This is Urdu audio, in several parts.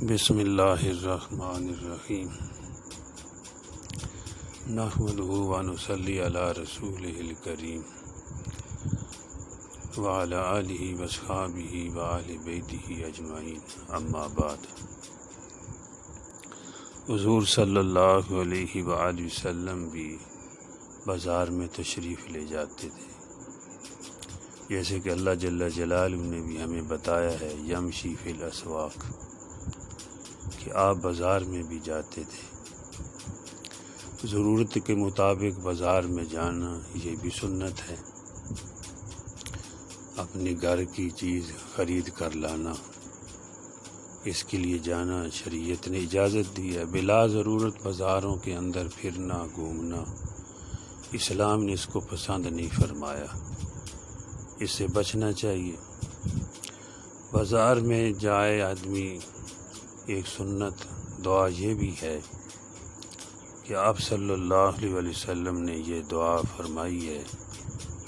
بسم اللہ الرحمن الرحیم نحمدہ ونصلی علی رسولہ الکریم وعلی آلہ واصحابہ وآل بیتہ اجمعین، اما بعد۔ حضور صلی اللہ علیہ وآلہ وسلم بھی بازار میں تشریف لے جاتے تھے، جیسے کہ اللہ جل جلالہ نے بھی ہمیں بتایا ہے یمشی فی الاسواق، کہ آپ بازار میں بھی جاتے تھے۔ ضرورت کے مطابق بازار میں جانا یہ بھی سنت ہے، اپنے گھر کی چیز خرید کر لانا، اس کے لیے جانا شریعت نے اجازت دی ہے۔ بلا ضرورت بازاروں کے اندر پھرنا گھومنا اسلام نے اس کو پسند نہیں فرمایا، اس سے بچنا چاہیے۔ بازار میں جائے آدمی، ایک سنت دعا یہ بھی ہے کہ آپ صلی اللہ علیہ وسلم نے یہ دعا فرمائی ہے،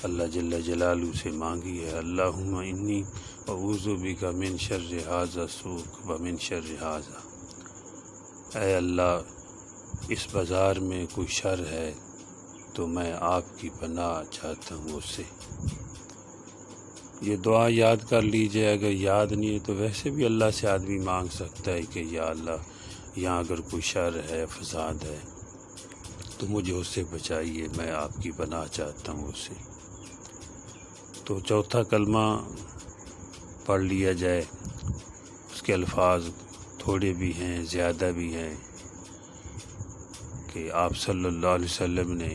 اللہ جل جلالہ سے مانگی ہے، اللہم انی اعوذ بک من شر ھذا السوق ومن شر ھذا۔ اے اللہ، اس بازار میں کوئی شر ہے تو میں آپ کی پناہ چاہتا ہوں اس سے۔ یہ دعا یاد کر لیجئے، اگر یاد نہیں ہے تو ویسے بھی اللہ سے آدمی مانگ سکتا ہے کہ یا اللہ، یہاں اگر کوئی شر ہے، فساد ہے تو مجھے اس سے بچائیے، میں آپ کی پناہ چاہتا ہوں اس سے۔ تو چوتھا کلمہ پڑھ لیا جائے، اس کے الفاظ تھوڑے بھی ہیں زیادہ بھی ہیں، کہ آپ صلی اللہ علیہ وسلم نے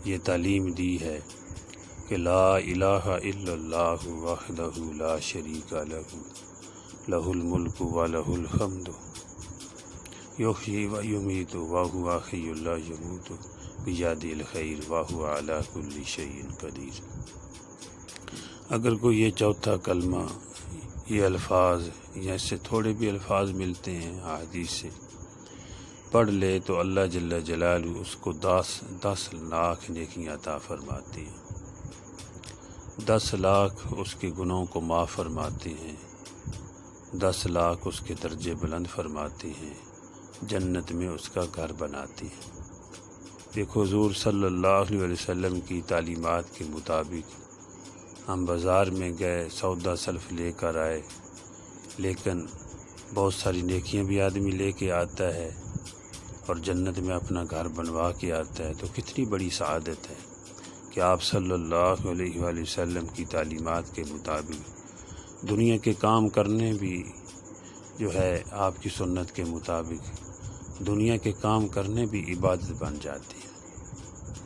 یہ تعلیم دی ہے کہ لا الہ الا اللہ وحدہ لا شریک لہ لہ الملک ولہ الحمد یحیی و یمیت وہو حی لا یموت بیدہ الخیر وہو علی کل شیء قدیر۔ اگر کوئی یہ چوتھا کلمہ، یہ الفاظ یا اس سے تھوڑے بھی الفاظ ملتے ہیں احادیث سے، پڑھ لے تو اللہ جل جلالہ اس کو 10 لاکھ نیکیاں عطا فرماتے ہیں، 10 لاکھ اس کے گناہوں کو معاف فرماتے ہیں، 10 لاکھ اس کے درجے بلند فرماتے ہیں، جنت میں اس کا گھر بناتے ہیں۔ دیکھو، حضور صلی اللہ علیہ وسلم کی تعلیمات کے مطابق ہم بازار میں گئے، سودا سلف لے کر آئے، لیکن بہت ساری نیکیاں بھی آدمی لے کے آتا ہے اور جنت میں اپنا گھر بنوا کے آتا ہے، تو کتنی بڑی سعادت ہے کہ آپ صلی اللہ علیہ وآلہ وسلم کی تعلیمات کے مطابق دنیا کے کام کرنے بھی جو ہے آپ کی سنت کے مطابق دنیا کے کام کرنے بھی عبادت بن جاتی ہے۔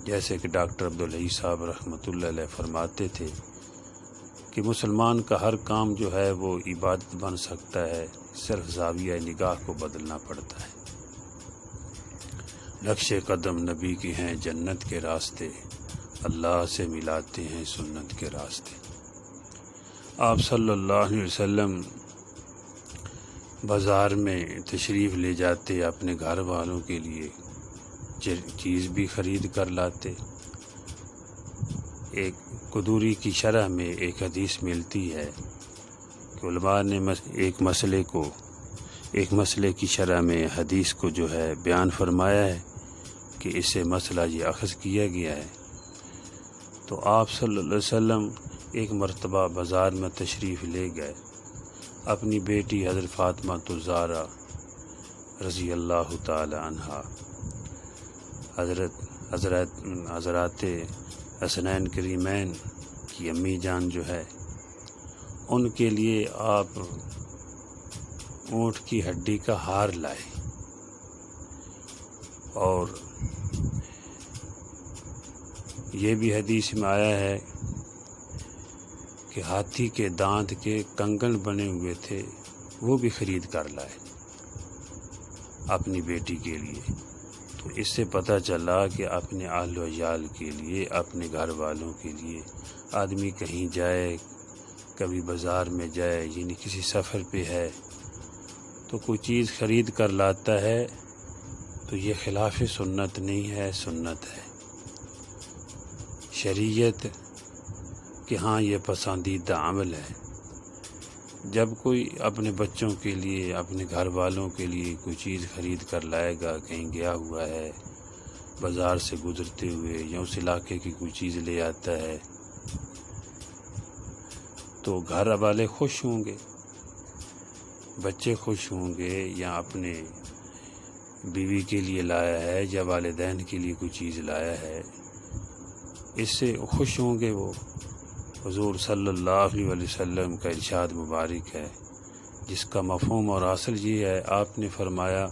جیسے کہ ڈاکٹر عبدالحی صاحب رحمۃ اللہ علیہ فرماتے تھے کہ مسلمان کا ہر کام جو ہے وہ عبادت بن سکتا ہے، صرف زاویہ نگاہ کو بدلنا پڑتا ہے۔ نقش قدم نبی کی ہیں جنت کے راستے، اللہ سے ملاتے ہیں سنت کے راستے۔ آپ صلی اللہ علیہ وسلم بازار میں تشریف لے جاتے، اپنے گھر والوں کے لیے چیز بھی خرید کر لاتے۔ ایک قدوری کی شرح میں ایک حدیث ملتی ہے کہ علماء نے ایک مسئلے کی شرح میں حدیث کو جو ہے بیان فرمایا ہے کہ اس سے مسئلہ یہ اخذ کیا گیا ہے۔ تو آپ صلی اللہ علیہ وسلم ایک مرتبہ بازار میں تشریف لے گئے، اپنی بیٹی حضرت فاطمہ الزہرا رضی اللہ تعالی عنہا، حضرات حسنین کریمین کی امی جان جو ہے، ان کے لیے آپ اونٹ کی ہڈی کا ہار لائے، اور یہ بھی حدیث میں آیا ہے کہ ہاتھی کے دانت کے کنگن بنے ہوئے تھے، وہ بھی خرید کر لائے اپنی بیٹی کے لیے۔ تو اس سے پتہ چلا کہ اپنے اہل و عیال کے لیے، اپنے گھر والوں کے لیے آدمی کہیں جائے، کبھی بازار میں جائے، یعنی کسی سفر پہ ہے تو کوئی چیز خرید کر لاتا ہے، تو یہ خلاف سنت نہیں ہے، سنت ہے شریعت کہ ہاں یہ پسندیدہ عمل ہے۔ جب کوئی اپنے بچوں کے لیے، اپنے گھر والوں کے لیے کوئی چیز خرید کر لائے گا، کہیں گیا ہوا ہے، بازار سے گزرتے ہوئے یا اس علاقے کی کوئی چیز لے آتا ہے، تو گھر والے خوش ہوں گے، بچے خوش ہوں گے، یا اپنے بیوی کے لیے لایا ہے یا والدین کے لیے کوئی چیز لایا ہے، اس سے خوش ہوں گے وہ۔ حضور صلی اللہ علیہ وسلم کا ارشاد مبارک ہے، جس کا مفہوم اور اصل یہ ہے، آپ نے فرمایا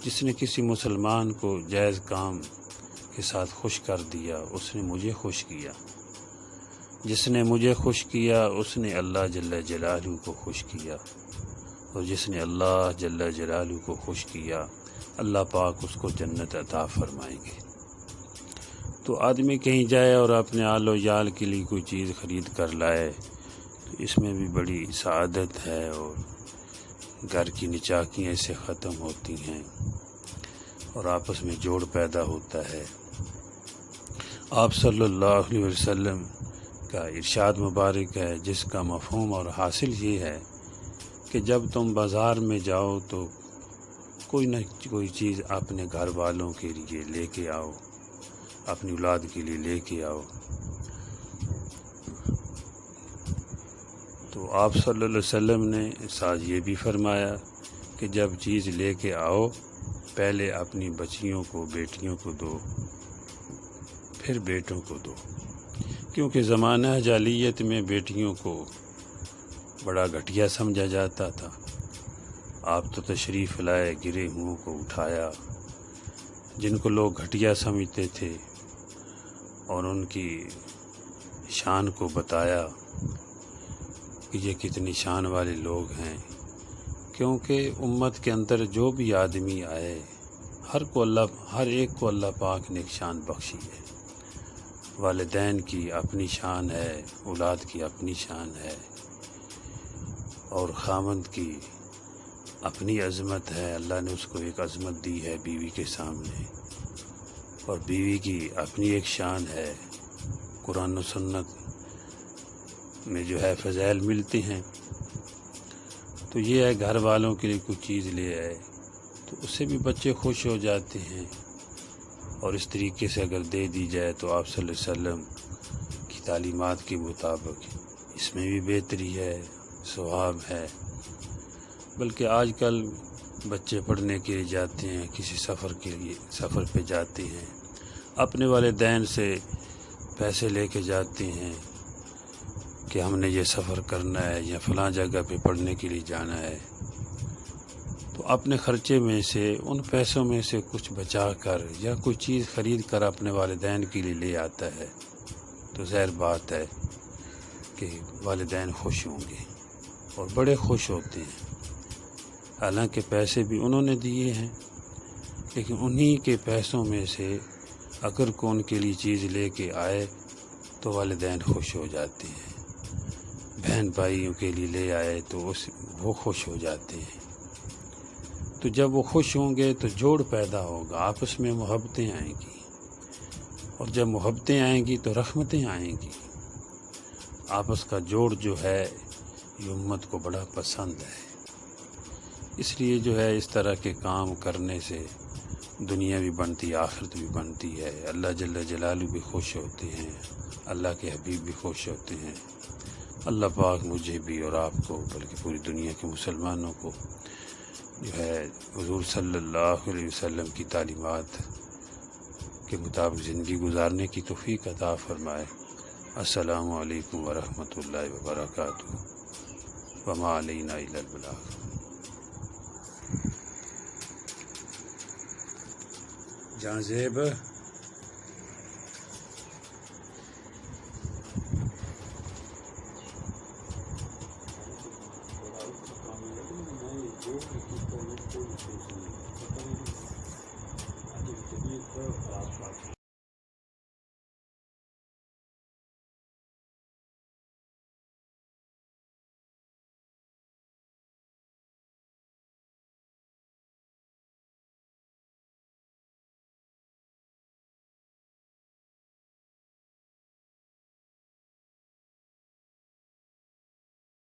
جس نے کسی مسلمان کو جائز کام کے ساتھ خوش کر دیا، اس نے مجھے خوش کیا، جس نے مجھے خوش کیا اس نے اللہ جل جلالہ کو خوش کیا، اور جس نے اللہ جل جلالہ کو خوش کیا اللہ پاک اس کو جنت عطا فرمائیں گے۔ تو آدمی کہیں جائے اور اپنے آل و یال کے لیے کوئی چیز خرید کر لائے تو اس میں بھی بڑی سعادت ہے، اور گھر کی نچاکیاں اس سے ختم ہوتی ہیں اور آپس میں جوڑ پیدا ہوتا ہے۔ آپ صلی اللہ علیہ وسلم کا ارشاد مبارک ہے، جس کا مفہوم اور حاصل یہ ہے کہ جب تم بازار میں جاؤ تو کوئی نہ کوئی چیز اپنے گھر والوں کے لیے لے کے آؤ، اپنی اولاد کے لیے لے کے آؤ۔ تو آپ صلی اللہ علیہ وسلم نے ساتھ یہ بھی فرمایا کہ جب چیز لے کے آؤ پہلے اپنی بچیوں کو، بیٹیوں کو دو، پھر بیٹوں کو دو، کیونکہ زمانہ جاہلیت میں بیٹیوں کو بڑا گھٹیا سمجھا جاتا تھا۔ آپ تو تشریف لائے، گرے ہوں کو اٹھایا، جن کو لوگ گھٹیا سمجھتے تھے اور ان کی شان کو بتایا کہ یہ کتنی شان والے لوگ ہیں، کیونکہ امت کے اندر جو بھی آدمی آئے ہر ایک کو اللہ پاک نے ایک شان بخشی ہے۔ والدین کی اپنی شان ہے، اولاد کی اپنی شان ہے، اور خاوند کی اپنی عظمت ہے، اللہ نے اس کو ایک عظمت دی ہے بیوی کے سامنے، اور بیوی کی اپنی ایک شان ہے۔ قرآن و سنت میں جو ہے فضائل ملتے ہیں، تو یہ ہے گھر والوں کے لیے کچھ چیز لے آئے تو اس سے بھی بچے خوش ہو جاتے ہیں، اور اس طریقے سے اگر دے دی جائے تو آپ صلی اللہ علیہ وسلم کی تعلیمات کے مطابق اس میں بھی بہتری ہے، ثواب ہے۔ بلکہ آج کل بچے پڑھنے کے لیے جاتے ہیں، کسی سفر پہ جاتے ہیں، اپنے والدین سے پیسے لے کے جاتے ہیں کہ ہم نے یہ سفر کرنا ہے یا فلاں جگہ پہ پڑھنے کے لیے جانا ہے، تو اپنے خرچے میں سے ان پیسوں میں سے کچھ بچا کر یا کوئی چیز خرید کر اپنے والدین کے لیے لے آتا ہے، تو ظاہر بات ہے کہ والدین خوش ہوں گے اور بڑے خوش ہوتے ہیں۔ حالانکہ پیسے بھی انہوں نے دیے ہیں، لیکن انہی کے پیسوں میں سے اگر کو ان کے لیے چیز لے کے آئے تو والدین خوش ہو جاتے ہیں، بہن بھائیوں کے لیے لے آئے تو وہ خوش ہو جاتے ہیں۔ تو جب وہ خوش ہوں گے تو جوڑ پیدا ہوگا، آپس میں محبتیں آئیں گی، اور جب محبتیں آئیں گی تو رحمتیں آئیں گی۔ آپس کا جوڑ جو ہے یہ امت کو بڑا پسند ہے، اس لیے جو ہے اس طرح کے کام کرنے سے دنیا بھی بنتی، آخرت بھی بنتی ہے، اللہ جل جلالہ بھی خوش ہوتے ہیں، اللہ کے حبیب بھی خوش ہوتے ہیں۔ اللہ پاک مجھے بھی اور آپ کو، بلکہ پوری دنیا کے مسلمانوں کو جو ہے حضور صلی اللہ علیہ وسلم کی تعلیمات کے مطابق زندگی گزارنے کی توفیق عطا فرمائے۔ السلام علیکم ورحمۃ اللہ وبرکاتہ، وما علینا الا البلاغ۔ جہاں زیب